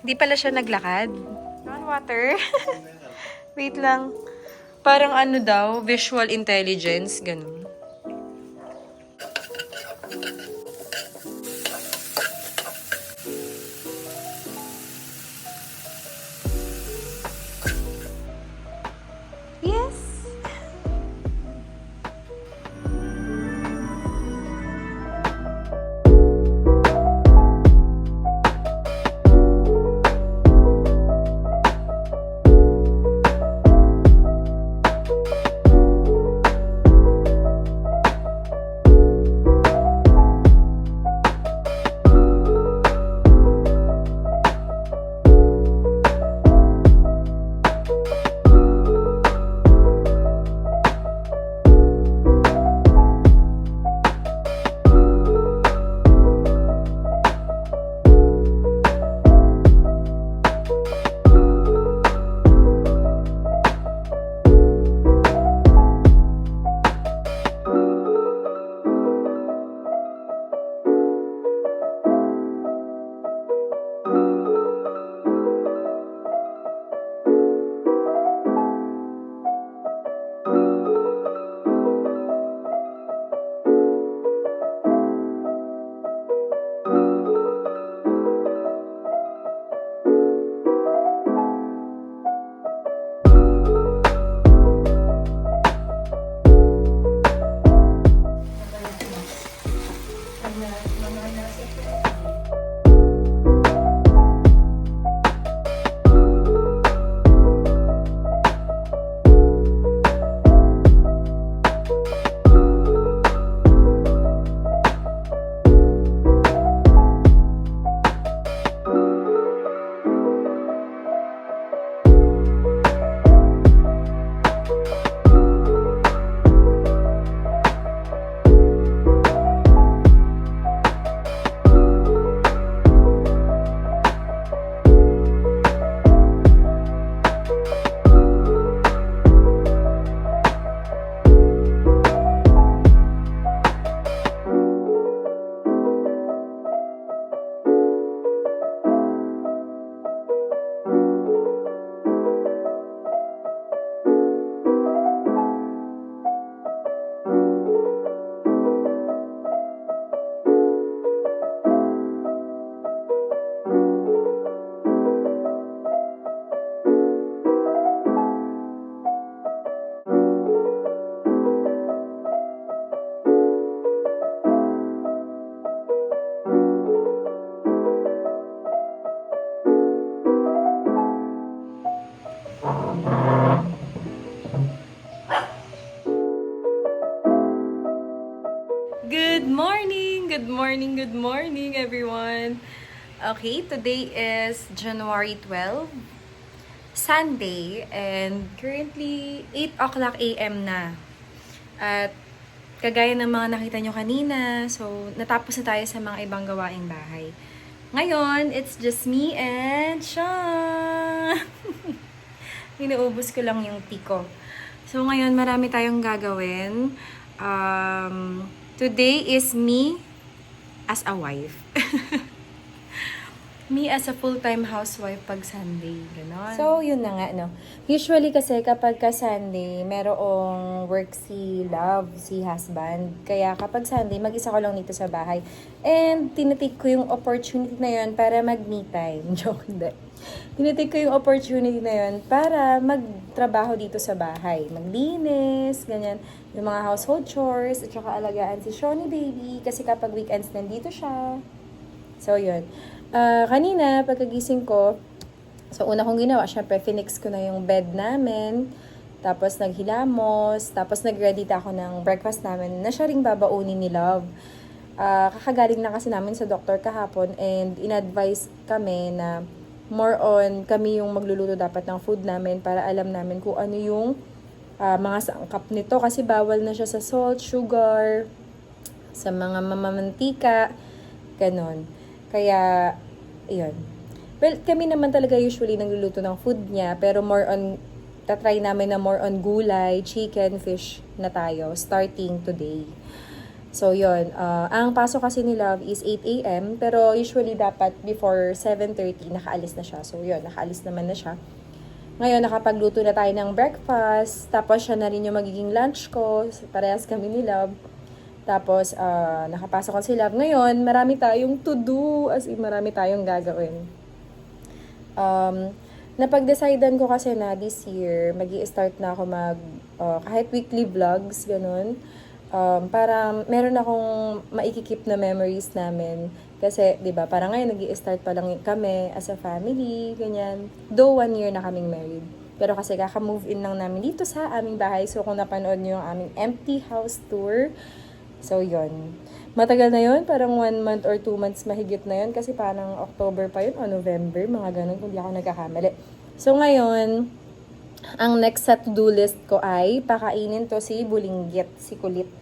Di pala siya naglakad. Non-water. Wait lang. Parang ano daw, visual intelligence, ganun. Yes! Good morning! Good morning, good morning, everyone! Okay, today is January 12, Sunday, and currently 8 o'clock a.m. na. At kagaya ng mga nakita nyo kanina, so natapos na tayo sa mga ibang gawaing bahay. Ngayon, it's just me and Sean! Inuubos ko lang yung tiko. So ngayon, marami tayong gagawin. Today is me as a wife. Me as a full-time housewife pag Sunday. Ganon. So, yun na nga, no? Usually kasi kapag ka Sunday, merong work si love, si husband. Kaya kapag Sunday, mag-isa ko lang dito sa bahay. And tinitake ko yung opportunity na yun para mag-me time. Joke, hindi. Tinitake ko yung opportunity na yun para magtrabaho dito sa bahay. Maglinis, ganyan. Yung mga household chores, at saka alagaan si Shawnee baby. Kasi kapag weekends, nandito siya. So, yun. Kanina, pagkagising ko, so una kong ginawa, syempre, finix ko na yung bed namin. Tapos, naghilamos. Tapos, nag-ready ako ng breakfast namin na siya ring babaunin ni Love. Kakagaling na kasi namin sa doktor kahapon and in-advise kami na more on kami yung magluluto dapat ng food namin para alam namin kung ano yung mga sangkap nito. Kasi bawal na siya sa salt, sugar, sa mga mamamantika, ganon. Kaya, yun. Well, kami naman talaga usually nagluluto ng food niya, pero more on, tatry namin na more on gulay, chicken, fish na tayo, starting today. So, yun. Ang pasok kasi ni Love is 8 a.m. Pero usually dapat before 7:30 nakaalis na siya. So, yun. Nakaalis naman na siya. Ngayon, nakapagluto na tayo ng breakfast. Tapos, siya na rin yung magiging lunch ko. Parehas kami ni Love. Tapos, nakapasok ko si Love. Ngayon, marami tayong to do. As in, marami tayong gagawin. Napag-decidean ko kasi na this year, magi-start na ako kahit weekly vlogs, ganun. Para meron akong maikikip na memories namin. Kasi, di ba, parang ngayon nag-i-start pa lang kami as a family, ganyan. Though 1 year na kaming married. Pero kasi kaka-move in lang namin dito sa aming bahay. So, kung napanood nyo yung aming empty house tour, so, yon. Matagal na yon, parang 1 month or 2 months mahigit na yon. Kasi parang October pa yun o November, mga ganun, kung di ako nagkakamali. So, ngayon, ang next sa to-do list ko ay pakainin to si Bulinggit, si Kulit.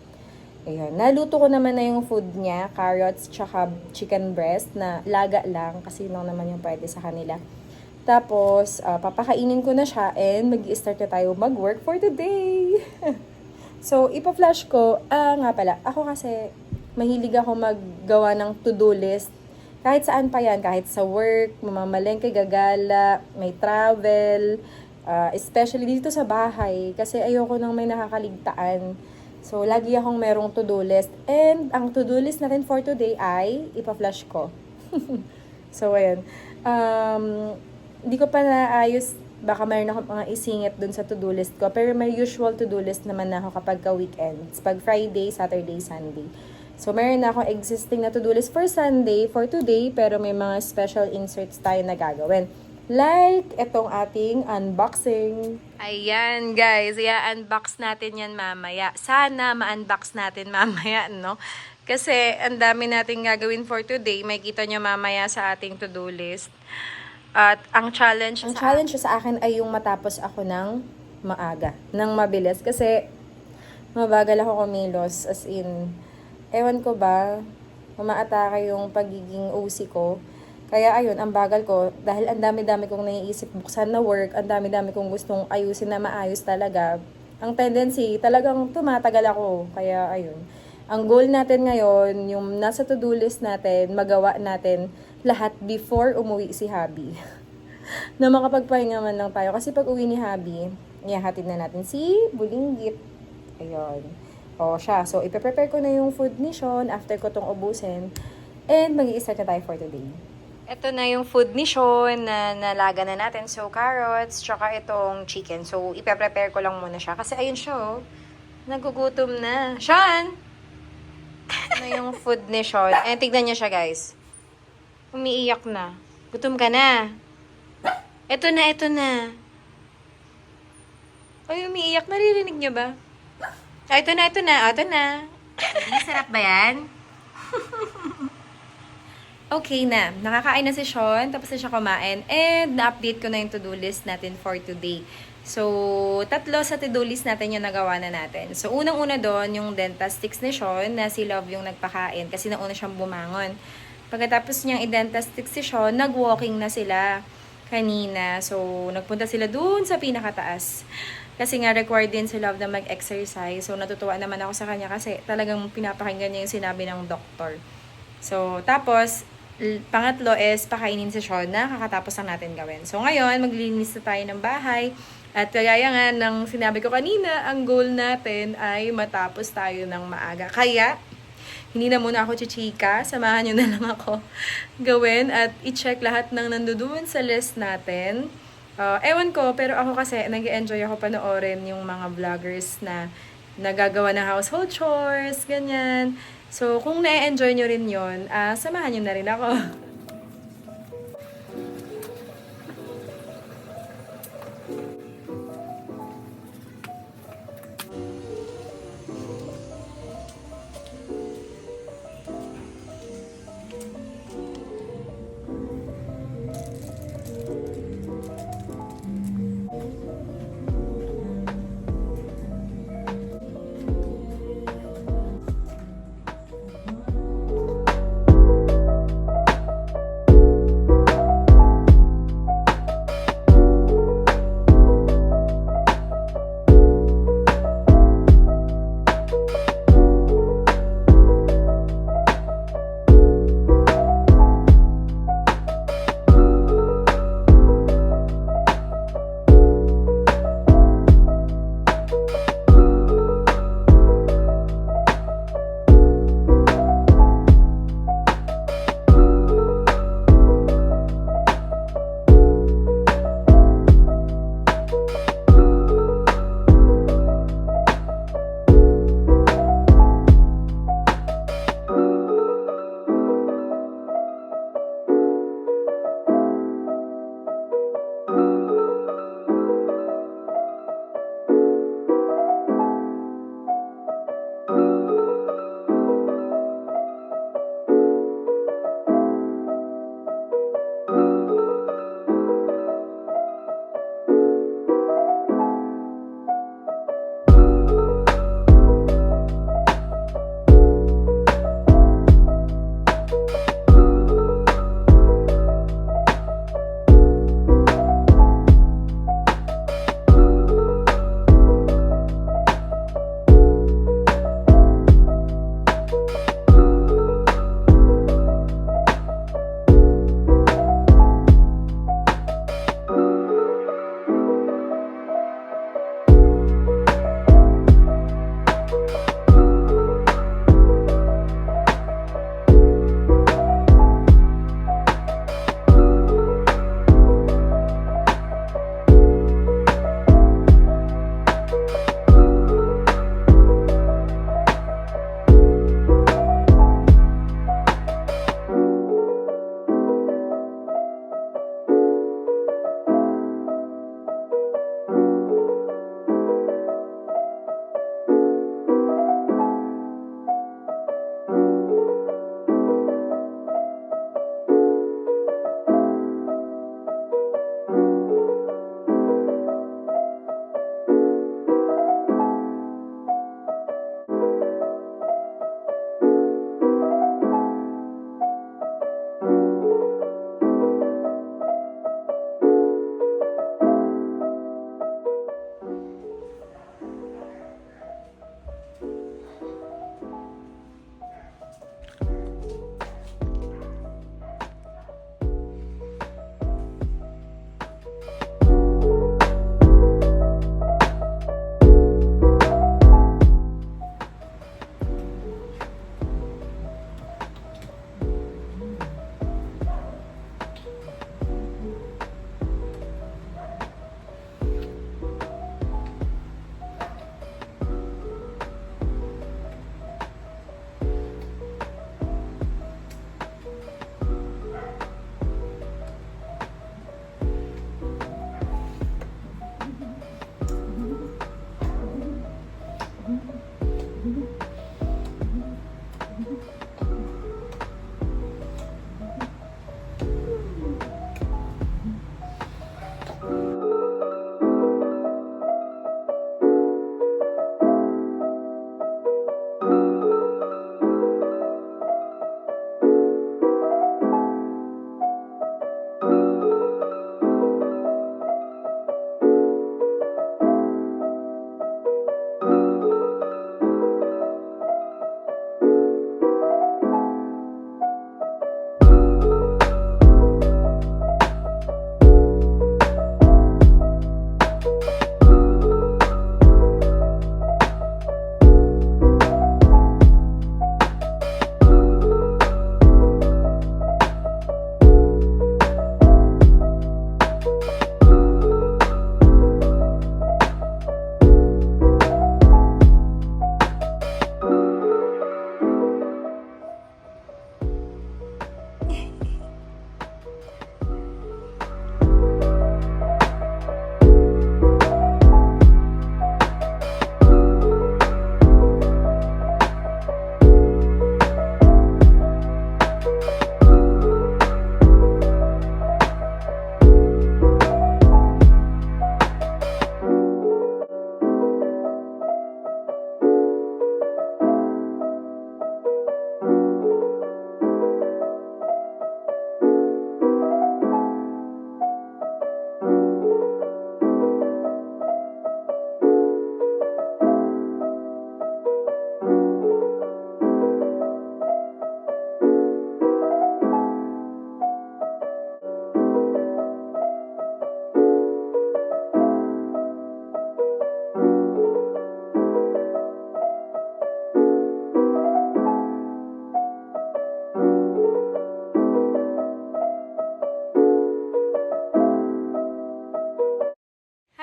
Ayan. Naluto ko naman na yung food niya, carrots, tsaka chicken breast na laga lang kasi lang naman yung pwede sa kanila. Tapos, papakainin ko na siya and mag-i-start na tayo mag-work for the day. So, ipa-flash ko, nga pala, ako kasi mahilig ako maggawa ng to-do list. Kahit saan pa yan, kahit sa work, mamamalengke, gagala, may travel, especially dito sa bahay kasi ayoko nang may nakakaligtaan. So, lagi akong merong to-do list. And, ang to-do list natin for today ay ipa-flash ko. So, ayan. Hindi ko pa naayos. Baka mayroon akong mga isingit dun sa to-do list ko. Pero may usual to-do list naman na ako kapag ka-weekends. Pag Friday, Saturday, Sunday. So, meron na akong existing na to-do list for Sunday, for today. Pero may mga special inserts tayo na gagawin. Like, itong ating unboxing. Ayan, guys. I-unbox natin yan mamaya. Sana ma-unbox natin mamaya, no? Kasi, ang dami natin gagawin for today. May kita nyo mamaya sa ating to-do list. At ang challenge sa akin ay yung matapos ako ng maaga, ng mabilis. Kasi, mabagal ako kumilos. As in, ewan ko ba, umaatake yung pagiging OC ko. Kaya ayun, ang bagal ko, dahil ang dami-dami kong naiisip buksan na work, ang dami-dami kong gustong ayusin na maayos talaga. Ang tendency, talagang tumatagal ako. Kaya ayun, ang goal natin ngayon, yung nasa to-do list natin, magawa natin lahat before umuwi si Habi. Na makapagpahinga man lang tayo. Kasi pag uwi ni Habi, ihahatid na natin si Bulinggit. Ayun. O siya. So, ipe-prepare ko na yung food ni Sean after ko tong ubusin. And mag-i-start na tayo for today. Ito na yung food ni Sean na nalaga na natin. So, carrots, tsaka itong chicken. So, ipe-prepare ko lang muna siya. Kasi ayun siya, oh. Nagugutom na. Sean! Ito na yung food ni Sean. And tignan niyo siya, guys. Umiiyak na. Gutom ka na. Ito na, ito na. Ay, umiiyak. Naririnig niyo ba? Ah, ito na, ito na. Ito na. Sarap ba yan? Okay na. Nakakain na si Sean. Tapos na siya kumain. And na-update ko na yung to-do list natin for today. So, 3 sa to-do list natin yung nagawa na natin. So, unang-una doon, yung Dentastics ni Sean na si Love yung nagpakain kasi nauna siyang bumangon. Pagkatapos niyang i-Dentastics si Sean, nag-walking na sila kanina. So, nagpunta sila doon sa pinakataas. Kasi nga, required din si Love na mag-exercise. So, natutuwa naman ako sa kanya kasi talagang pinapakinggan niya yung sinabi ng doktor. So, tapos, pangatlo is pakainin si Sean na kakatapos lang natin gawin. So, ngayon, maglilinis na tayo ng bahay. At kagaya nga ng sinabi ko kanina, ang goal natin ay matapos tayo ng maaga. Kaya, hindi na muna ako chichika. Samahan nyo na lang ako gawin at i-check lahat ng nandoon sa list natin. Ewan ko, pero ako kasi nag-enjoy ako panoorin yung mga vloggers na nagagawa ng household chores, ganyan. So, kung na-enjoy nyo rin yun, samahan nyo na rin ako.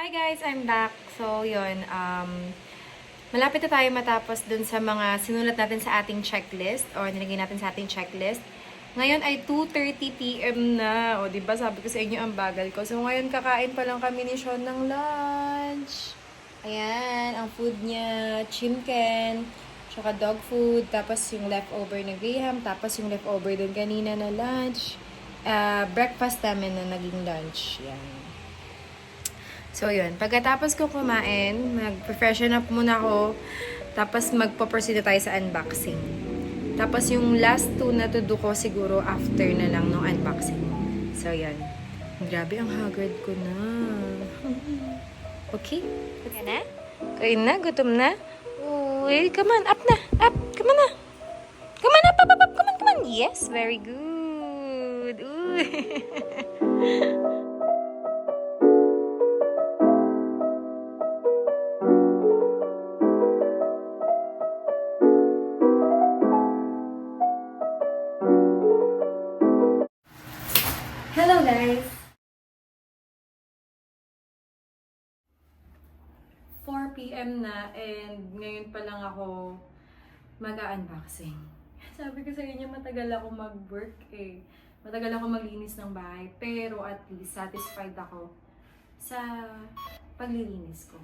Hi guys, I'm back. So, yun, malapit na tayo matapos dun sa mga sinulat natin sa ating checklist or nilagay natin sa ating checklist. Ngayon ay 2:30 PM na. O, diba sabi ko sa inyo ang bagal ko. So, ngayon kakain pa lang kami ni Sean ng lunch. Ayan, ang food niya, chimken, tsaka dog food, tapos yung leftover na graham, tapos yung leftover dun kanina na lunch. Breakfast namin na naging lunch. Yan. So, yun. Pagkatapos ko kumain, mag-freshen up muna ako. Tapos, magpo-proceed na tayo sa unboxing. Tapos, yung last two na to-do ko siguro after na lang ng unboxing. So, yun. Grabe, ang haggard ko na. Okay? Okay na? Kain na? Gutom na? Uy, come on. Up na. Up. Come on na. Come on, up, up, up, up. Come on, come on. Yes, very good. Uy. Hello guys! 4 PM na and ngayon pa lang ako mag-unboxing. Sabi ko sa inyo, matagal ako mag-work eh. Matagal ako maglinis ng bahay. Pero at least satisfied ako sa paglilinis ko.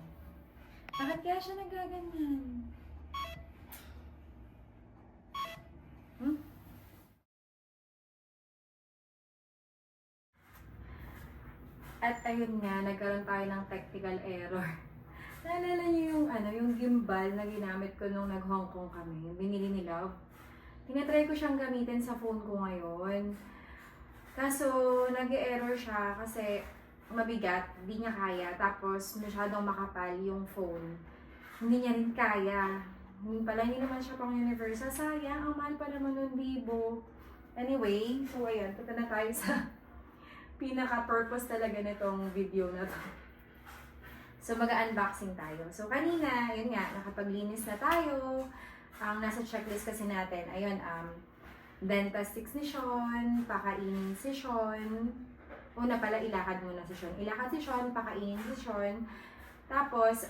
Bakit kaya siya nagaganyan? At ayun nga, nagkaroon tayo ng technical error. Naalala niyo yung gimbal na ginamit ko nung nag-Hong Kong kami, yung binili ni Love. Tinatry ko siyang gamitin sa phone ko ngayon. Kaso, nag-error siya kasi mabigat, di niya kaya. Tapos, masyadong makapal yung phone. Hindi niya rin kaya. Hindi naman siya pang universal. Sayang, ang mahal pa naman ng libo. Anyway, so ayan, punta na tayo sa pinaka-purpose talaga nitong video na to. So, mag-unboxing tayo. So, kanina, yun nga, nakapaglinis na tayo. Ang nasa checklist kasi natin, ayun, dentastix ni Sean, pakainin si Sean. Una pala, ilakad muna si Sean. Ilakad si Sean, pakainin si Sean. Tapos,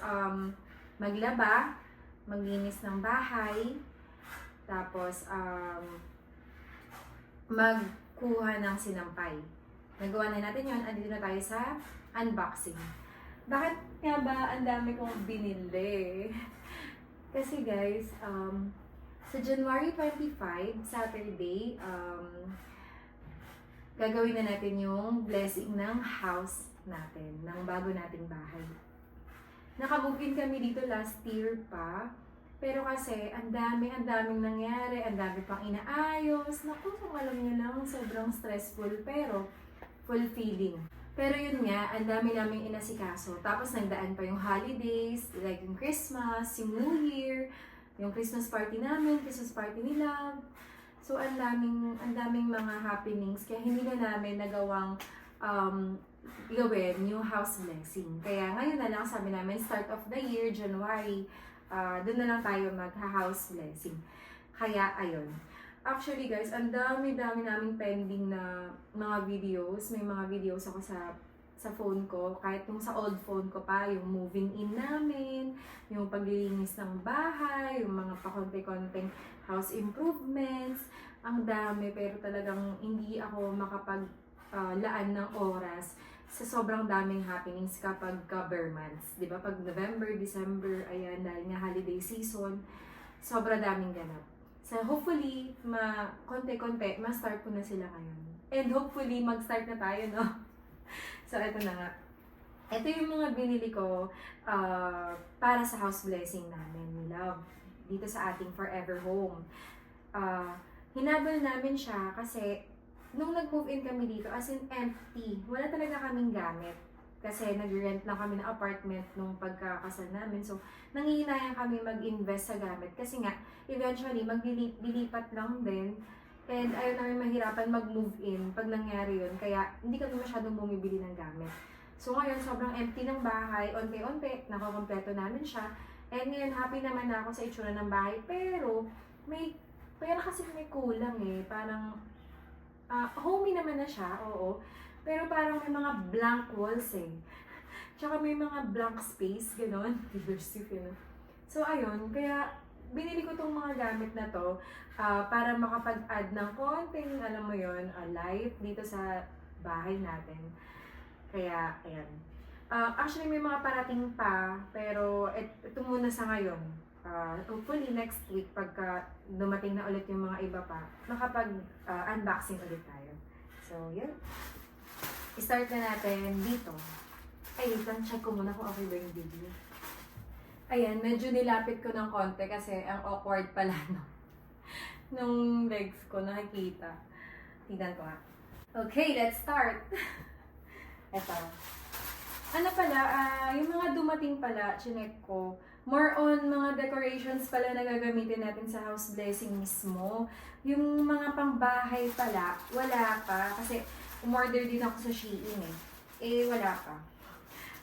maglaba, maglinis ng bahay. Tapos, magkuha ng sinampay. Nagawa na natin yun, andito na tayo sa unboxing. Bakit nga ba ang dami kong binili? Kasi guys, sa January 25, Saturday, gagawin na natin yung blessing ng house natin, ng bago nating bahay. Naka-move in kami dito last year pa. Pero kasi, ang daming nangyari, ang dami pang inaayos. Naku, kung alam niyo lang, sobrang stressful, pero fulfilling. Pero yun nga, ang dami naming inasikaso. Tapos nagdaan pa yung holidays, like yung Christmas, yung New Year, yung Christmas party namin, Christmas party nila. So, ang daming mga happenings. Kaya hindi na namin nagawang gawin yung house blessing. Kaya ngayon na lang sabi namin, start of the year, January, doon na lang tayo mag-house blessing. Kaya, ayun. Actually guys, ang dami naming pending na mga videos. May mga videos ako sa phone ko. Kahit nung sa old phone ko pa, yung moving in namin, yung paglilinis ng bahay, yung mga pakonte-konting house improvements. Ang dami, pero talagang hindi ako makapaglaan ng oras sa sobrang daming happenings kapag cover months. Di ba? Pag November, December, ayan, dahil nga holiday season, sobrang daming ganap. So, hopefully, konti-konti, ma-start ko na sila ngayon. And hopefully, mag-start na tayo, no? So, eto na nga. Ito yung mga binili ko para sa house blessing namin, love. Dito sa ating forever home. Hinabol namin siya kasi nung nag-move in kami dito, as in empty, wala talaga kaming gamit. Kasi nag-rent lang kami ng apartment nung pagkakasal namin. So, nangihinayang kami mag-invest sa gamit. Kasi nga, eventually, maglilipat lang din. And ayaw namin mahirapan mag-move in pag nangyari yun. Kaya, hindi kami masyadong bumibili ng gamit. So, ngayon, sobrang empty ng bahay. Unti-unti, nakakompleto namin siya. And ngayon, happy naman ako sa itsura ng bahay. Pero kasi may kulang eh. Parang, homey naman na siya, oo. Pero parang may mga blank walls eh. Tsaka may mga blank space, gano'n. Diversity. So, ayun. Kaya, binili ko tong mga gamit na to para makapag-add ng konting, alam mo yon, light dito sa bahay natin. Kaya, ayan. Actually, may mga parating pa, pero ito muna sa ngayon. Hopefully next week, pagka dumating na ulit yung mga iba pa, makapag-unboxing ulit tayo. So, yun. I-start na natin dito. Ay, wait lang, check ko muna kung okay ba yung video. Ayan, medyo nilapit ko ng konti kasi ang awkward pala nung legs ko nakikita. Tignan ko nga. Okay, let's start. Ito. Ano pala, yung mga dumating pala, chinek ko, more on mga decorations pala na gagamitin natin sa house blessing mismo. Yung mga pangbahay pala, wala pa. Kasi umorder din ako sa Shein eh. Wala pa.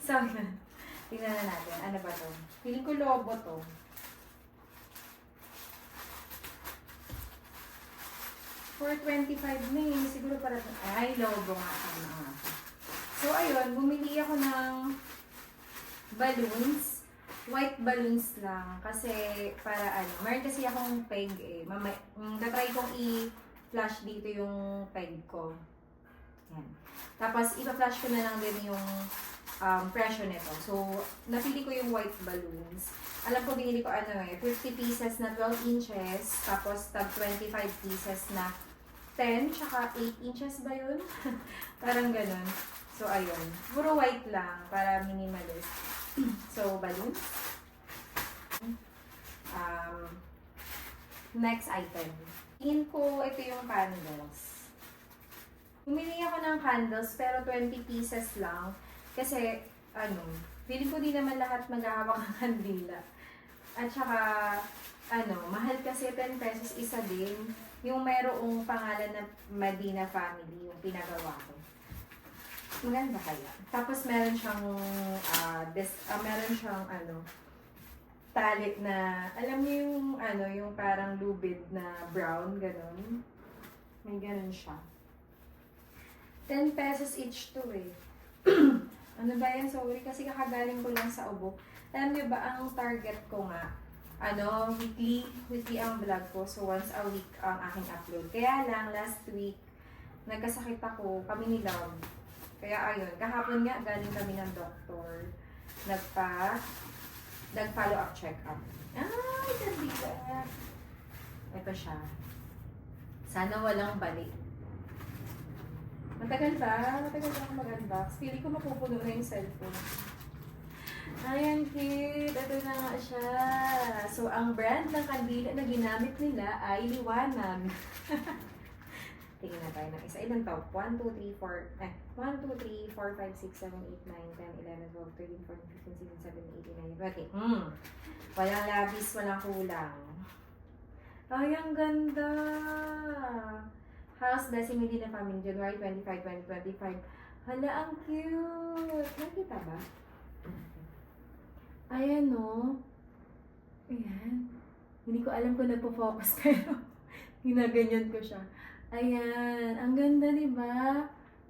So, yun. Tingnan na natin. Ano ba to? Feeling ko lobo to. $4.25 na yun. Siguro para to. Ay, lobo nga. So, ayun. Bumili ako ng balloons. White balloons lang. Kasi, para ano. Meron kasi akong peg eh. Tatry kong i-flash dito yung peg ko. Yan. Tapos, ipa-flash ko na lang din yung presyo nito. So, napili ko yung white balloons. Alam ko, binili ko 50 pieces na 12 inches. Tapos, tag 25 pieces na 10, tsaka 8 inches ba yun? Parang ganun. So, ayun. Puro white lang, para minimalist. So, balloons. Next item. Tingin ko, ito yung candles. Bumili ako ng candles, pero 20 pieces lang. Kasi, feeling ko di naman lahat maghahawak ng kandila. At saka, mahal kasi 10 pesos isa din. Yung merong pangalan na Medina Family, yung pinagawa ko. Maganda kaya. Tapos meron siyang, tali na, alam niyo yung, yung parang lubid na brown, ganun. May ganun siya. 10 pesos each to eh. Ano ba yan? Sorry, kasi kakagaling ko lang sa ubo. Alam niyo ba, ang target ko nga, weekly ang vlog ko. So, once a week ang aking upload. Kaya lang, last week, nagkasakit ako, kami ni Love. Kaya ayun, kahapon nga, galing kami ng doktor. Nag-follow up check-up. Ay, kandila. Ito siya. Sana walang balik. Matagal ba? Matagal ba akong mag-unbox? Feeling ko mapupuno na yung cellphone. Ayan, cute. Ito na nga siya. So, ang brand ng kandila na ginamit nila ay Liwanag. Tingnan na tayo ng isa. Ilan to? 1, 2, 3, 4, 1, 2, 3, 4, 5, 6, 7, 8, 9, 10, 11, 12, 13, 14, 15, 16, 17, 18, 19, 20. Walang labis, walang kulang. Ay, ang ganda! House Blessing Medina Family, January 25, 2025. Hala, ang cute! Nakita ba? Ayan, no? Ayan. Hindi ko alam kung nagpo-focus pero ginaganyan ko siya. Ayan. Ang ganda, di ba?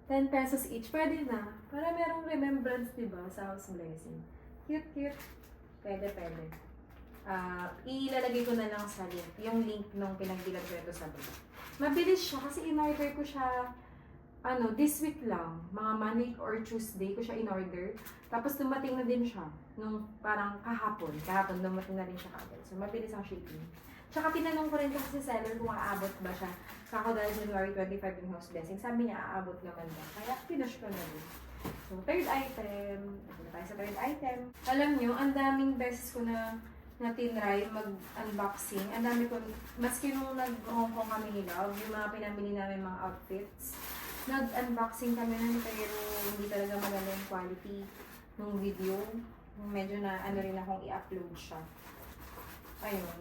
10 pesos each. Pwede na. Para merong remembrance, di ba? Sa House Blessing. Cute, cute. Pwede, pwede. Ilalagay ko na lang sa link. Yung link nung pinagbilag ko ito sa blog. Mabilis siya kasi in-order ko siya this week lang. Mga Monday or Tuesday ko siya in-order. Tapos dumating na din siya. Nung parang kahapon. Kahapon dumating na rin siya kagad. So mabilis ang shipping. Tsaka tinanong ko rin kasi sa seller kung aabot ba siya. Kako dahil January 25 yung House Blessing. Sabi niya aabot naman ba. Kaya pinush ko na din. So third item. Ito na tayo sa third item. Alam nyo, ang daming beses ko na tinry mag-unboxing. Ang dami ko, maski nung nag-Hong Kong kami ni Love, yung mga pinamili namin mga outfits, nag-unboxing kami nun pero hindi talaga maganda yung quality ng video. Medyo na rin akong i-upload siya. Ayun.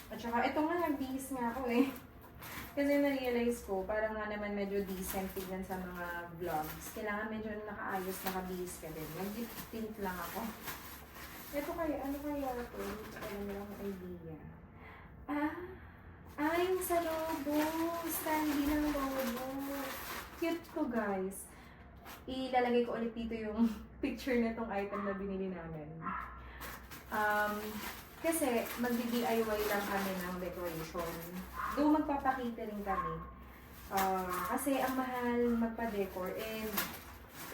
At saka, ito nga, nagbihis nga ako eh. Kasi na-realize ko, parang nga naman medyo decent tignan sa mga vlogs. Kailangan medyo nakaayos, nakabihis ka din. Nag-lip tint lang ako. Ito kaya, ano kaya ito? Alam mo lang idea. Yung sa logo. Standy ng logo. Cute ko, guys. Ilalagay ko ulit dito yung picture na itong item na binili namin. Kasi mag-DIY lang kami ng decoration. Doon magpapakita rin kami. Kasi ang mahal magpa-decor and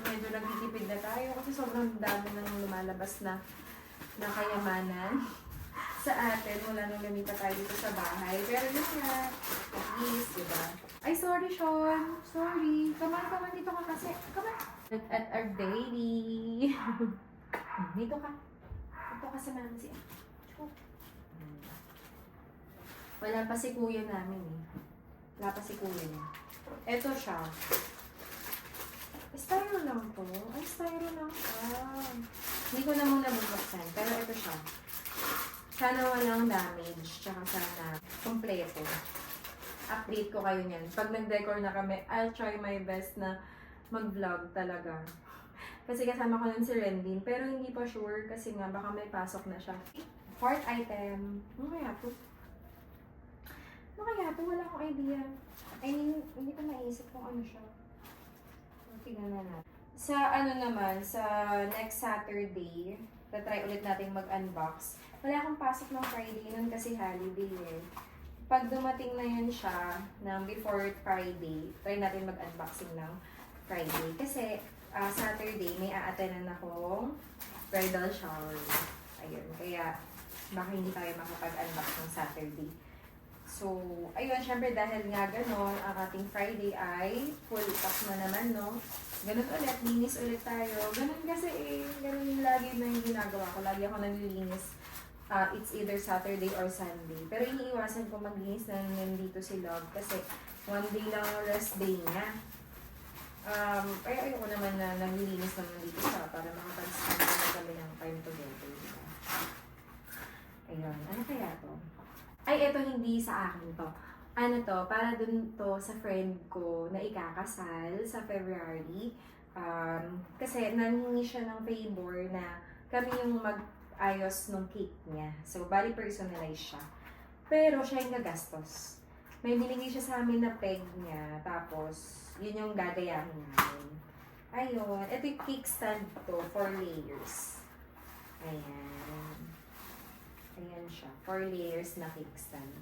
medyo nagtitipid na tayo kasi sobrang dami nang lumalabas na kayamanan sa atin mula nung lumita tayo dito sa bahay. Pero yun nga, at least, diba? Ay, sorry, Sean. Sorry. Come on, dito ka kasi. Come on. At our daily. Dito ka. Dito ka sa Nancy. Wala pa si kuya namin eh. Wala pa si kuya niya. Ito siya. Styro lang to. Ay, styro lang. Hindi ko na muna bubuksan. Pero ito siya. Sana walang damage. Tsaka sana kompleto. Update ko kayo niyan. Pag nag-decor na kami, I'll try my best na mag-vlog talaga. Kasi kasama ko nun si Rendin. Pero hindi pa sure kasi nga baka may pasok na siya. Fourth item. Ano kaya to? Ano kaya to? Wala akong idea. I mean, hindi ko naisip kung ano siya. Tingnan na natin. Sa sa next Saturday, try ulit natin mag-unbox. Wala akong pasok ng Friday nun kasi holiday eh. Pag dumating na yun siya, ng before Friday, try natin mag-unboxing ng Friday. Kasi Saturday, may a-attendan akong bridal shower. Ayun, kaya baka hindi tayo makapag-unbox ng Saturday. So, ayun, syempre dahil nga ganon, ang ating Friday ay full pack na naman, no? Ganon ulit, linis ulit tayo. Ganon kasi ganon lagi na yung ginagawa ko. Lagi ako naglilinis. It's either Saturday or Sunday. Pero iniiwasan ko maglinis na nandito si Love kasi one day lang ang rest day niya. Ay ayoko naman na naglilinis naman dito siya para makapag-spend na kami ng time together. Ayun, ano kaya to? Ay, ito hindi sa akin to. Ano to, para dun to sa friend ko na ikakasal sa February. Kasi nangingi siya ng favor na kami yung mag-ayos ng cake niya. So, bali personalize siya. Pero siya yung gagastos. May binigay siya sa amin na peg niya. Tapos, yun yung gagayahin namin. Ayun. Ito yung cake stand to, 4 layers. Ayan. Ayan siya. 4 layers na cake stand.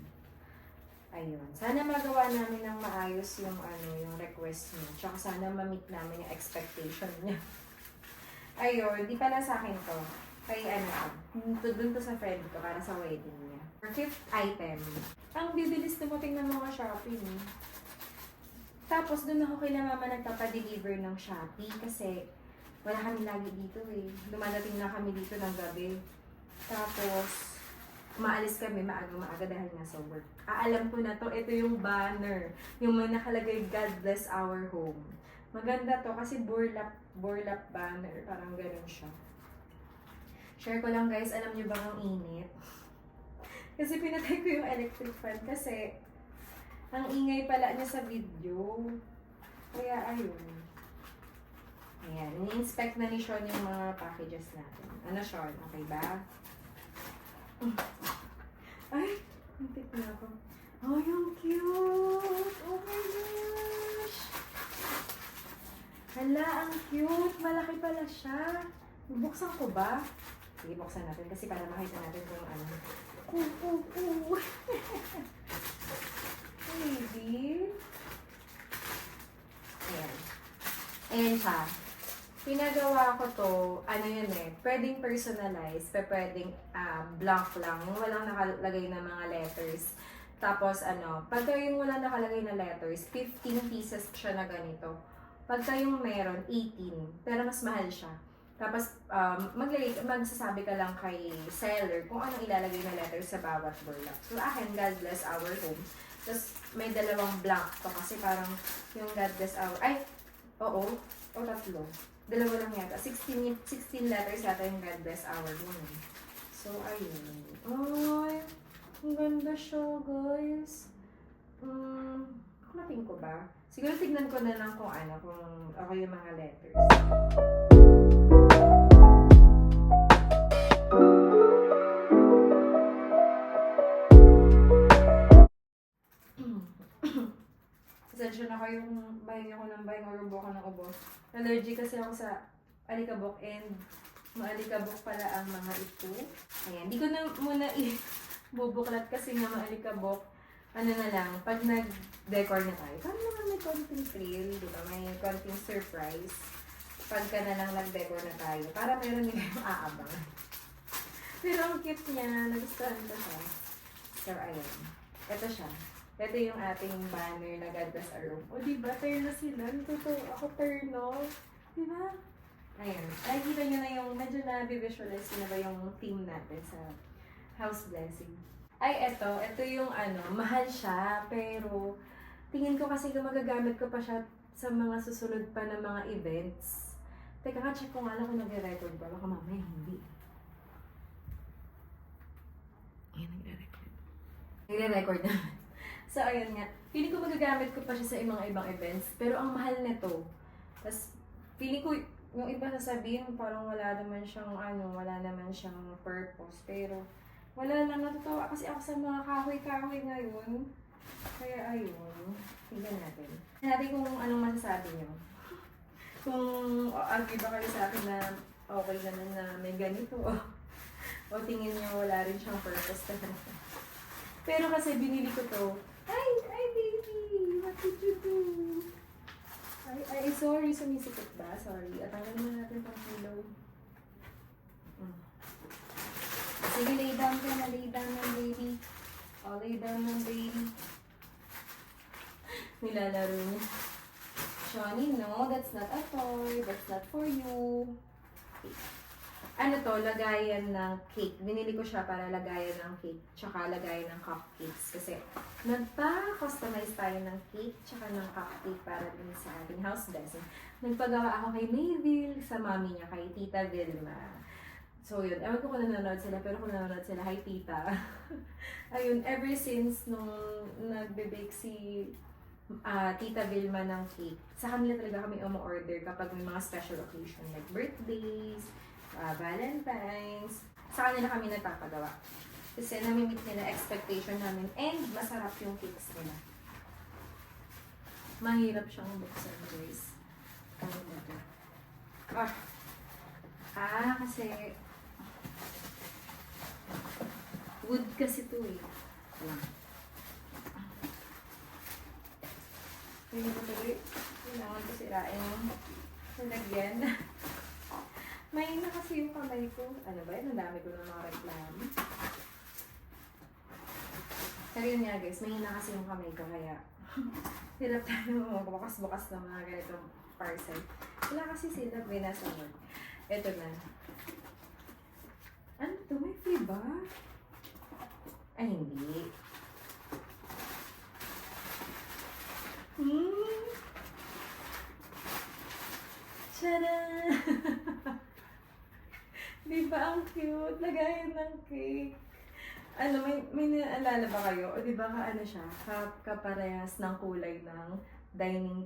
Ayun. Sana magawa namin ng maayos yung yung request niya. Tsaka sana ma-meet namin yung expectation niya. Ayun. Di pala sa akin to. Kay doon to sa friend ko para sa wedding niya. For fifth item. Ang bibilis dumating ng mga shopping. Tapos doon ako kila mama nagpapadeliver ng Shopee kasi wala kami lagi dito eh. Dumadating na kami dito ng gabi. Tapos, maalis kami maaga dahil nga sa work. Alam ko na to, ito yung banner. Yung may nakalagay, God bless our home. Maganda to kasi burlap banner. Parang ganun siya. Share ko lang guys, alam nyo ba ang init? Kasi pinatay ko yung electric fan kasi ang ingay pala niya sa video. Kaya ayun. Ayan, ini-inspect na ni Sean yung mga packages natin. Ano Sean, okay ba? Ay, hintik na ako. Oh, yung cute! Oh my gosh! Hala, ang cute! Malaki pala siya. Buksan ko ba? Sige, buksan natin kasi para makita natin kung ano. Baby. Ayan. Ayan siya. Pinagawa ko to, ano yun eh, pwedeng personalize, pwedeng blank lang, yung walang nakalagay na mga letters. Tapos pagka yung walang nakalagay na letters, 15 pieces siya na ganito. Pagka yung meron, 18, pero mas mahal siya. Tapos magsasabi ka lang kay seller kung anong ilalagay na letters sa bawat burlap. So akin, God bless our home. Tapos may dalawang blank to kasi parang yung God bless our, tatlo. Dalawa lang yata. 16 letters yata yung God bless our home. So, ayun. Ay, ang ganda siya, guys. Natin ko ba? Siguro tignan ko na lang kung okay yung mga letters. Pasensya na kayo kung buying ako ng buying or ubo ako ng ubo. Allergy kasi ako sa alikabok and maalikabok pala ang mga ito. Ayan, di ko na muna bubuklat kasi nga maalikabok. Ano na lang, pag nag-decor na tayo, parang naman may konting thrill, di ba? May konting surprise. Pagka na lang nag-decor na tayo, para meron din kayong aabang. Pero ang cute niya, nagustuhan ko siya. So, ayan. Ito siya. Ito yung ating banner na God bless our home. O, diba? Turn na sila. Ako turn, no? Diba? Ayan. Ay, kita nyo na yung, medyo na-visualize na ba yung theme natin sa house blessing. Ay, ito yung mahal siya, pero tingin ko kasi kung magagamit ko pa siya sa mga susunod pa na mga events. Teka nga, check ko nga lang kung nag-record ba. Baka mamaya hindi. Ayan, nagre-record. Nagre-record naman. So, ayun nga. Feeling ko magagamit ko pa siya sa mga ibang events. Pero ang mahal nito. Tapos, feeling ko, yung iba sasabihin, parang wala naman siyang purpose. Pero, wala lang, natutuwa kasi ako sa mga kahoy-kahoy ngayon. Kaya, ayun. Tingnan natin. Tingnan natin kung anong masasabi niyo. Kung argue ba kayo sa akin na okay naman na may ganito. O tingin niyo wala rin siyang purpose talaga. Pero kasi binili ko to. Ay, baby! What did you do? Ay, sorry. Sumisikot ba? Sorry. At tanggalin na natin pang pillow. Sige, lay down ka na. Lay down na, baby. Oh, lay down na, baby. Nilalaro niya. Shawnee, no, that's not a toy. That's not for you. Okay. Ano to, lagayan ng cake. Binili ko siya para lagayan ng cake, tsaka lagayan ng cupcakes. Kasi nagpa-customize tayo ng cake, tsaka ng cupcake para din sa ating house blessing. Nagpagawa ako kay Mayville, sa mami niya, kay Tita Vilma. So yun, ewan ko kung nanonood sila, pero kung nanonood sila, hi Tita. Ayun, ever since nung nagbe-bake si Tita Vilma ng cake, sa kanila talaga kami umu-order kapag may mga special occasion like birthdays, Valentine's. Sa kanila kami nagpapagawa. Kasi nami-meet nila expectation namin and masarap yung cakes nila. Mahirap siyang buksan, guys. Ano ba ito? Kasi wood kasi ito eh. Alam. Hindi ko tuloy. Kailangan ko sirain yung lagyan. May na kasi yung kamay ko. Ano ba yun? Ang dami ko ng mga reklamo. Pero yun nga guys, may na kasi yung kamay ko kaya hirap tayo magbukas-bukas ng mga ganitong parcel. Wala kasi sila binasa mo. Ito na. Ano to? May free ba? Ay, hindi. Tcharam! Di ba ang cute? Lagayan ng cake. Ano, may naalala ba kayo? O di ba ka ano siya? Kaparehas ng kulay ng dining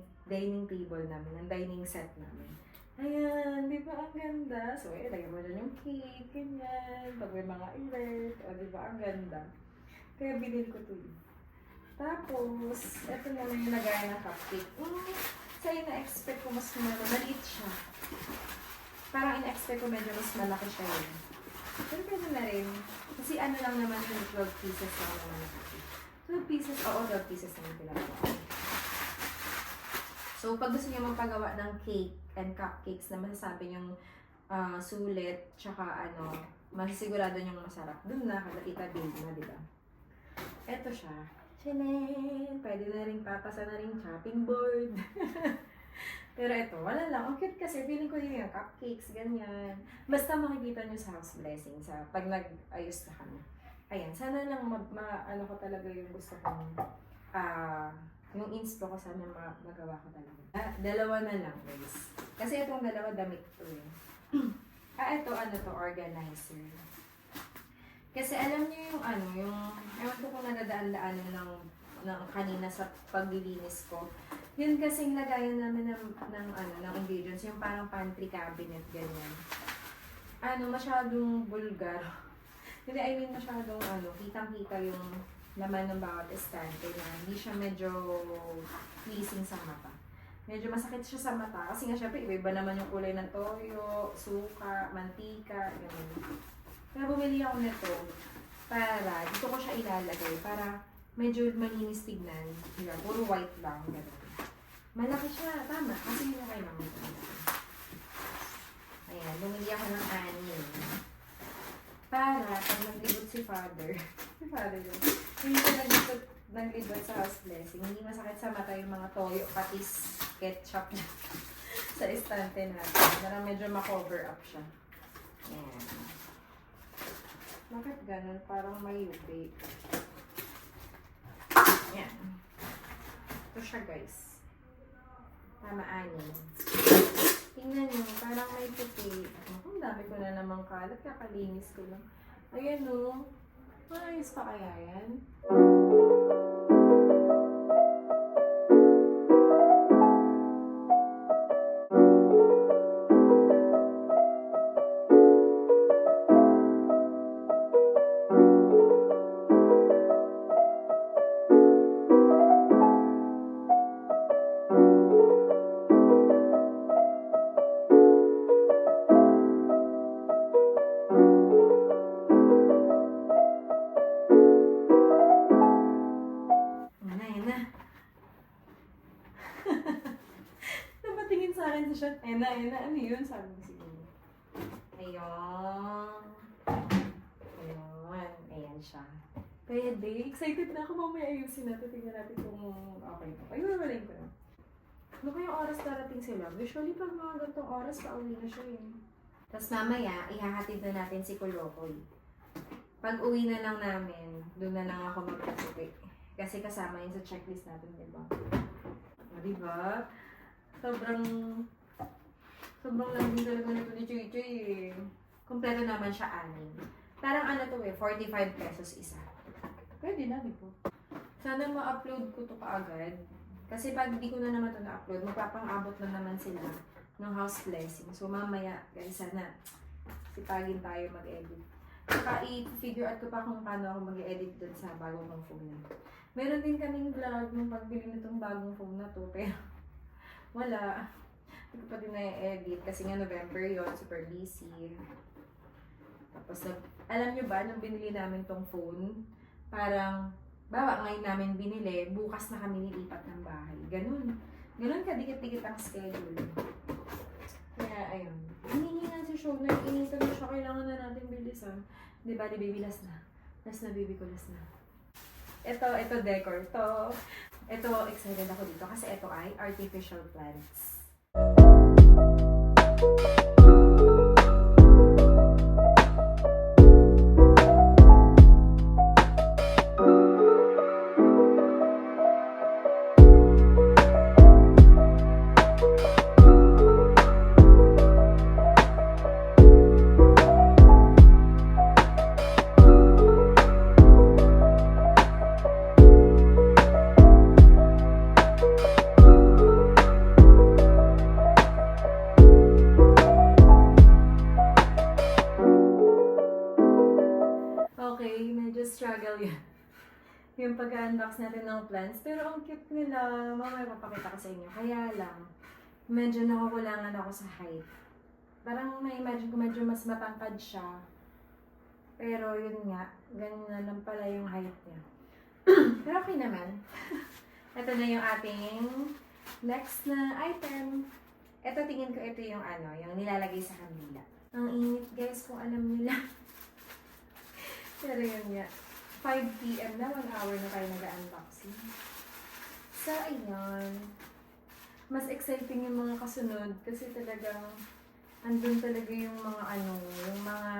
table namin, ng dining set namin. Ayan, di ba ang ganda? So, lagyan mo dyan yung cake, ganyan. Pag may mga event, o di ba ang ganda? Kaya binili ko to yun. Tapos, eto na yung lagayan ng cupcake. Sa'yo na-expect ko mas maliit siya. Parang in-expect ko medyo mas malaki siya yun. Pero pwede na rin. Kasi ano lang naman yung 12 pieces lang naman na cupcake. 12 pieces, oo, 12 pieces naman pinagawa. So, pag gusto niyo magpagawa ng cake and cupcakes na masasabi yung sulit, tsaka ano, masisigurado niyong masarap. Doon na, kada itabi na, di ba? Eto siya. Chinen! Pwede na rin papasa na rin chopping board. Pero ito, wala lang. Ang cute kasi, feeling ko yun yung cupcakes, ganyan. Basta makikita nyo sa house blessing, sa pag nag-ayos na kami. Ayan, sana lang ano ko talaga yung gusto kong, yung inspo ko sana magawa ko talaga. Dalawa na lang, guys. Kasi itong dalawa, damit to eh. Ito, ano to, organizer. Kasi alam niyo yung ano, ewan ko kung nadadaan-daan ng kanina sa paglilinis ko. Yun kasing lagayan namin ng ingredients, yung parang pantry cabinet, ganyan. Ano, masyadong bulgar. Hindi, I mean, masyadong kitang-kita yung laman ng bawat estante na hindi siya medyo pleasing sa mata. Medyo masakit siya sa mata kasi nga syempre iba naman yung kulay ng toyo, suka, mantika, ganyan. Kaya bumili ako nito para dito ko siya ilalagay para medyo malinis tignan. Diba? Puro white lang. Ganun. Malaki siya. Tama. Kasi yun yung kailangan ko. Ayan. Bumili ako ng 6. Para pag naglibot si father. Si father yun. Hindi ko naglibot sa house blessing. Hindi masakit sa mata yung mga toyo, patis, ketchup sa estante natin. Para medyo ma-cover up siya. Ayan. Bakit ganun? Parang may yubi. Yan. Ito siya, guys. Tama, 6. Tingnan nyo, parang may puti. Ang dami ko na namang kalat. Kakalinis ko lang. Ayan o. Ayos pa kaya yan? Napatingin sa akin siya. Ena, ano yun? Sabi ko siguro. Ayun. Ayun. Ayan siya. Pwede. Excited na ako. Mamaya ayusin natin. Tingnan natin kung okay na. Ayun, walain ko na. Ano kayong oras darating sila? Usually pag mga gantong oras, pauwi na siya eh. Tapos mamaya, ihahatid na natin si Kulokoy. Pag uwi na lang namin, doon na lang ako magpuputi. Kasi kasama yun sa checklist natin, diba? Diba? Sobrang lambing talaga nito ni Choy Choy eh. Kompleto naman siya 6. Parang ano to eh, 45 pesos isa. Pwede na, di po. Sana ma-upload ko to kaagad. Kasi pag hindi ko na naman to na-upload, magpapang-abot na naman sila ng house blessing. So mamaya, guys, sana sipagin tayo mag-edit. Saka i-figure out ko pa kung paano ako mag-edit dun sa bagong kong phone na. Meron din kaming vlog nung pagbili nitong bagong phone na to, pero wala. Hindi ko pa din na-edit kasi nga November yon, super busy. Tapos, alam nyo ba, nung binili namin tong phone, parang, ngayon namin binili, bukas na kami nilipat ng bahay. Ganun. Ganun kadikit-dikit ang schedule. Kaya, ayun. Hinihingi nga si Shona, iniintay mo siya, kailangan na natin bilisan. Di ba, di baby, last na. Last na, baby ko, last na. Ito decor. Ito, excited ako dito kasi ito ay artificial plants. Okay, medyo struggle yun. Yung pag-unbox natin ng plants. Pero ang cute nila. Mamaya papakita ko sa inyo. Kaya lang, medyo nakukulangan ako sa height. Parang na-imagine ko medyo mas matangkad siya. Pero yun nga, ganun na lang pala yung height niya. Pero okay naman. Ito na yung ating next na item. Ito tingin ko ito yung yung nilalagay sa kanila. Ang init guys kung alam nila. Pero yun nga. 5 PM na, 1 hour na tayo nag-unboxing. So, ayun. Mas exciting yung mga kasunod kasi talagang andun talaga yung mga yung mga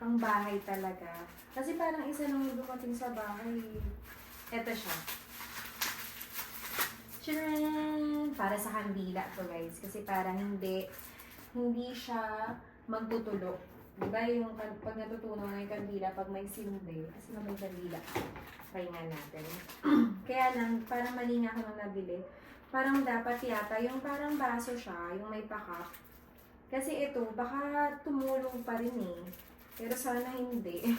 pangbahay talaga. Kasi parang isa nung dumating sa bahay. Eto siya. Tcharan! Para sa kandila to guys. Kasi parang hindi siya magtutulog. Diba yung pag natutunaw na yung kandila, pag may sindi, kasi may kandila, try nga natin. Kaya lang, parang mali nga ako nung nabili. Parang dapat yata, yung parang baso siya, yung may pakap. Kasi ito, baka tumulong pa rin eh. Pero sana hindi.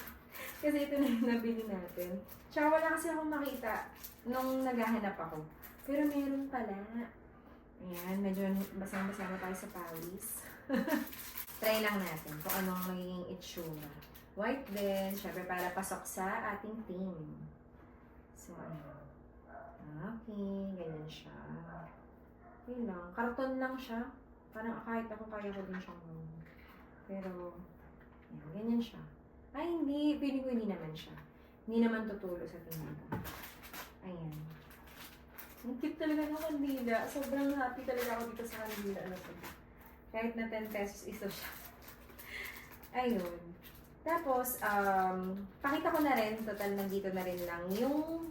Kasi ito na yung nabili natin. Tsaka wala kasi akong makita nung naghahanap ako. Pero meron pala. Ayan, medyo basang-basa na tayo sa pawis. Try lang natin kung anong magiging itsura. White din, syempre para pasok sa ating theme. So, okay, ganyan siya. Yun lang, karton lang siya. Parang kahit ako kaya ko din siyang pero, yan, ganyan siya. Ay, hindi, piling ko hindi naman siya. Hindi naman tutulo sa tingin ko. Ayan. Ang cute talaga ng kandila. Sobrang happy talaga ako dito sa kandila. Kahit na 10 pesos isa siya. Ayun. Tapos, pakita ko na rin, total nandito na rin lang yung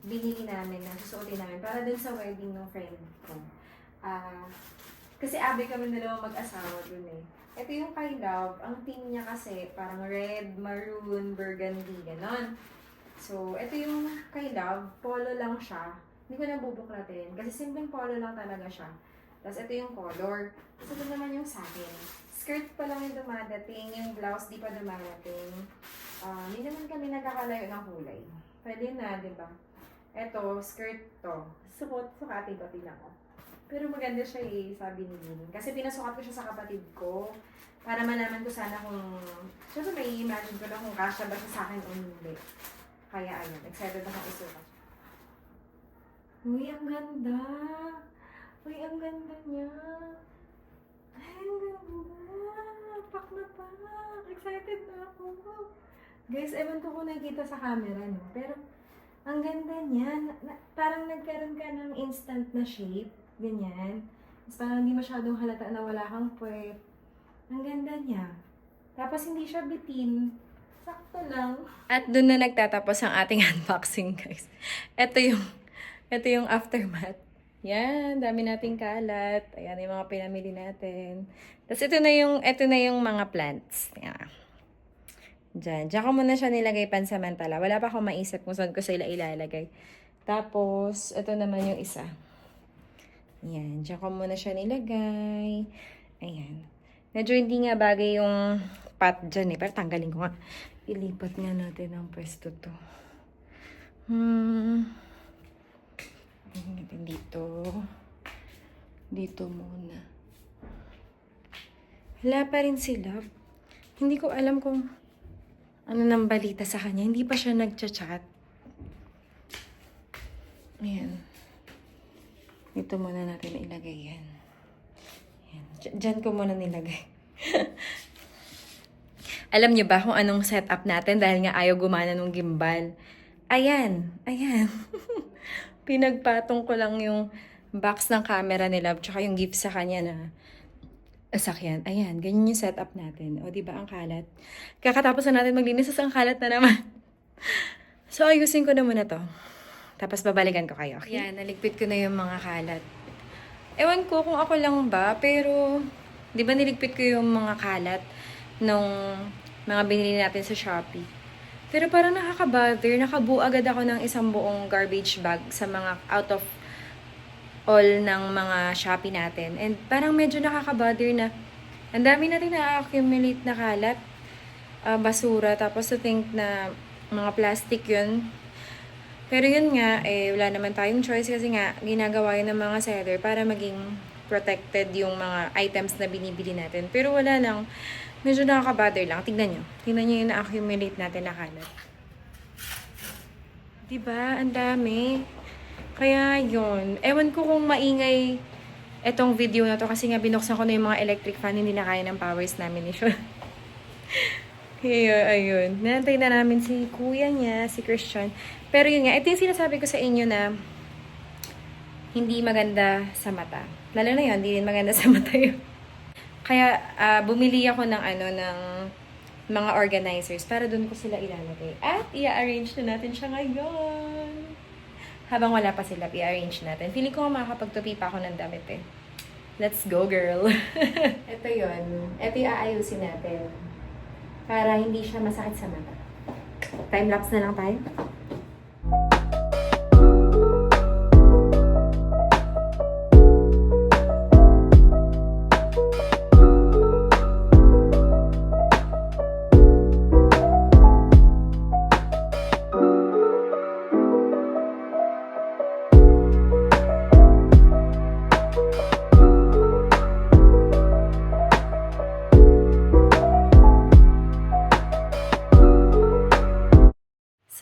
binili namin na susuotin namin para dun sa wedding ng friend ko. Kasi abi kami dalawang mag-asawa dun eh. Ito yung kay Love. Ang theme niya kasi parang red, maroon, burgundy, ganon. So, ito yung kay Love. Polo lang siya. Hindi ko na bubuklatin. Kasi simpleng polo lang talaga siya. Tapos ito yung color. Tapos ito naman yung sa akin. Skirt pa lang yung dumadating. Yung blouse di pa dumadating. Hindi naman kami nagkakalayo ng kulay. Pwede na, di ba? Ito, skirt to. Sukatin ko, tingnan ko. Pero maganda siya eh, sabi ni Lynn. Kasi pinasukat ko siya sa kapatid ko. Para malaman ko sana kung... Siyempre may imagine ko na kung kasya ba siya sa akin o hindi. Kaya ayun, excited akong isukat. Uy, ang ganda! Uy, ang ganda niya. Ay, ang ganda. Pak na pak. Excited na ako. Guys, ewan ko kung nakikita sa camera, no? Pero, ang ganda niya. Parang nagkaroon ka ng instant na shape. Ganyan. Tapos parang hindi masyadong halata na wala kang puwet. Ang ganda niya. Tapos hindi siya bitin. Sakto lang. At doon na nagtatapos ang ating unboxing, guys. Ito yung aftermath. Yan, dami nating kalat. Ayan yung mga pinamili natin. Tapos ito na yung mga plants. Yan. Diyan ko muna siya nilagay pansamantala. Wala pa akong maisip kung saan ko sila ilalagay. Tapos, ito naman yung isa. Yan, diyan ko muna siya nilagay. Ayan. Medyo hindi nga bagay yung pot dyan eh. Pero tanggalin ko nga. Ilipat nga natin ang pwesto to. Dito muna. Wala pa rin si Love. Hindi ko alam kung ano nang balita sa kanya. Hindi pa siya nagchat-chat. Ayan. Dito muna natin ilagay yan. Ayan. Diyan ko muna nilagay. Alam niyo ba kung anong setup natin dahil nga ayaw gumana ng gimbal? Ayan. Pinagpatong ko lang yung box ng camera ni Love tsaka yung gift sa kanya na sakyan. Ayan, ganyan yung setup natin. O, diba ang kalat? Kakatapos na natin maglinis, ang kalat na naman. So, ayusin ko na muna to. Tapos babalikan ko kayo, okay? Yan, naligpit ko na yung mga kalat. Ewan ko kung ako lang ba, pero di ba niligpit ko yung mga kalat nung mga binili natin sa Shopee. Pero parang nakaka-bother, nakabuo agad ako ng isang buong garbage bag sa mga out of all ng mga Shopee natin. And parang medyo nakaka-bother na ang dami natin na-accumulate na kalat, basura, tapos to think na mga plastic yun. Pero yun nga, wala naman tayong choice kasi nga, ginagawa yun ng mga seller para maging protected yung mga items na binibili natin. Pero wala lang, medyo nakaka-bother lang. Tignan nyo yung na-accumulate natin na kalat. Diba? Ang dami. Kaya yun. Ewan ko kung maingay etong video na to kasi nga binuksan ko na yung mga electric fan, hindi na kaya ng powers namin ni Sean. Kaya, ayun. Nantay na namin si kuya niya, si Christian. Pero yun nga, ito yung sinasabi ko sa inyo na hindi maganda sa mata. Lalo na yun, hindi rin maganda sa mata yun. Kaya, bumili ako ng mga organizers para doon ko sila ilalagay. At, i-arrange na natin siya ngayon. Habang wala pa sila, i-arrange natin. Feeling ko makakapagtupi pa ako ng damit eh. Let's go, girl! Ito yun. Ito yung aayusin natin. Para hindi siya masakit sa mata. Time-lapse na lang tayo.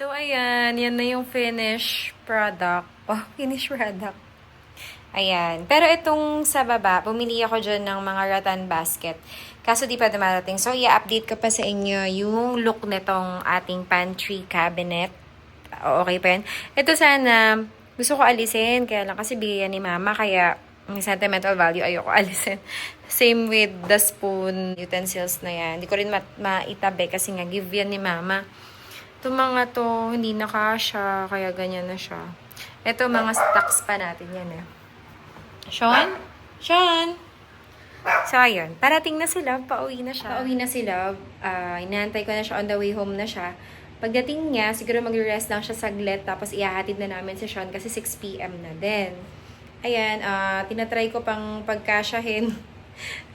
So, ayan. Yan na yung finished product. Oh, finished product. Ayan. Pero itong sa baba, bumili ako dyan ng mga rattan basket. Kaso di pa dumarating. So, i-update ko pa sa inyo yung look nitong ating pantry cabinet. Okay pa yan. Ito sana, gusto ko alisin. Kaya lang kasi bigyan ni mama. Kaya, may sentimental value, ayoko alisin. Same with the spoon, utensils na yan. Hindi ko rin maitabi kasi nga give yan ni mama. Itong mga to, hindi na kasha, kaya ganyan na siya. Ito, mga stocks pa natin yan eh. Sean? Sean? So, ayun. Parating na si Love, pauwi na siya. Pauwi na si Love. Inaantay ko na siya, on the way home na siya. Pagdating niya, siguro mag-rest lang siya saglit, tapos ihahatid na namin si Sean kasi 6 p.m. na din. Ayan, tinatry ko pang pagkasyahin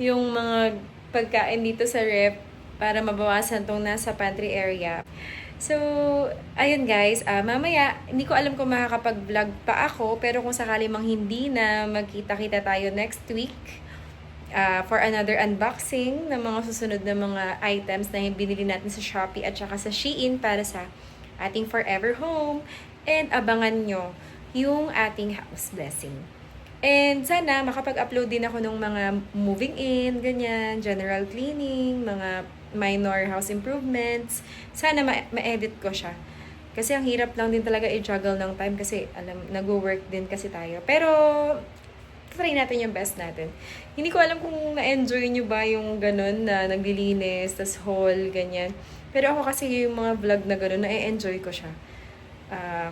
yung mga pagkain dito sa ref para mabawasan tong nasa pantry area. So, ayun guys, mamaya, hindi ko alam kung makakapag-vlog pa ako, pero kung sakali mang hindi na magkita-kita tayo next week for another unboxing ng mga susunod na mga items na binili natin sa Shopee at saka sa Shein para sa ating forever home. And abangan nyo yung ating house blessing. And sana makapag-upload din ako ng mga moving in, ganyan, general cleaning, mga minor house improvements. Sana ma-edit ko siya. Kasi ang hirap lang din talaga i-juggle ng time kasi nag-work din kasi tayo. Pero, try natin yung best natin. Hindi ko alam kung na-enjoy nyo ba yung ganun na naglilinis, tas haul, ganyan. Pero ako kasi yung mga vlog na ganun, na-enjoy ko siya.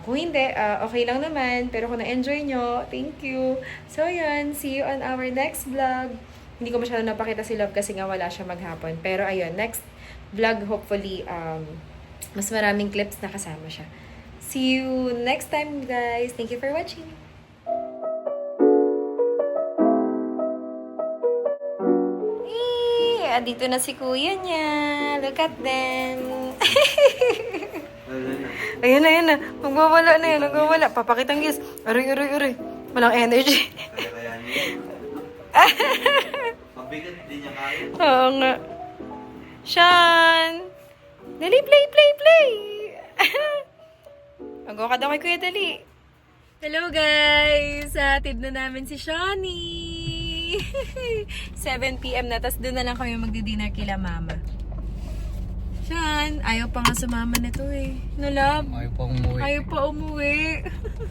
Kung hindi, okay lang naman. Pero kung na-enjoy nyo, thank you. So, yun. See you on our next vlog. Hindi ko masyado napakita si Love kasi nga wala siya maghapon. Pero ayun, next vlog, hopefully, mas maraming clips na kasama siya. See you next time, guys. Thank you for watching. Dito na si kuya niya. Look at them. Ayun na. Magwawala na yan. Magwawala. Papakitang yes. Aray. Walang energy. Mabigat din niya kaya. Oo nga. Sean! Dali, play! Mag-go ka daw kay Kuya Dali. Hello guys! Hatid na namin si Shani! Finally! 7 p.m. na, tas doon na lang kami magdi-dinner kila mama. Siyan, ayaw pa nga sumama na to eh. No, love? Ayaw pa umuwi. Ayaw pa umuwi.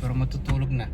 Pero matutulog na.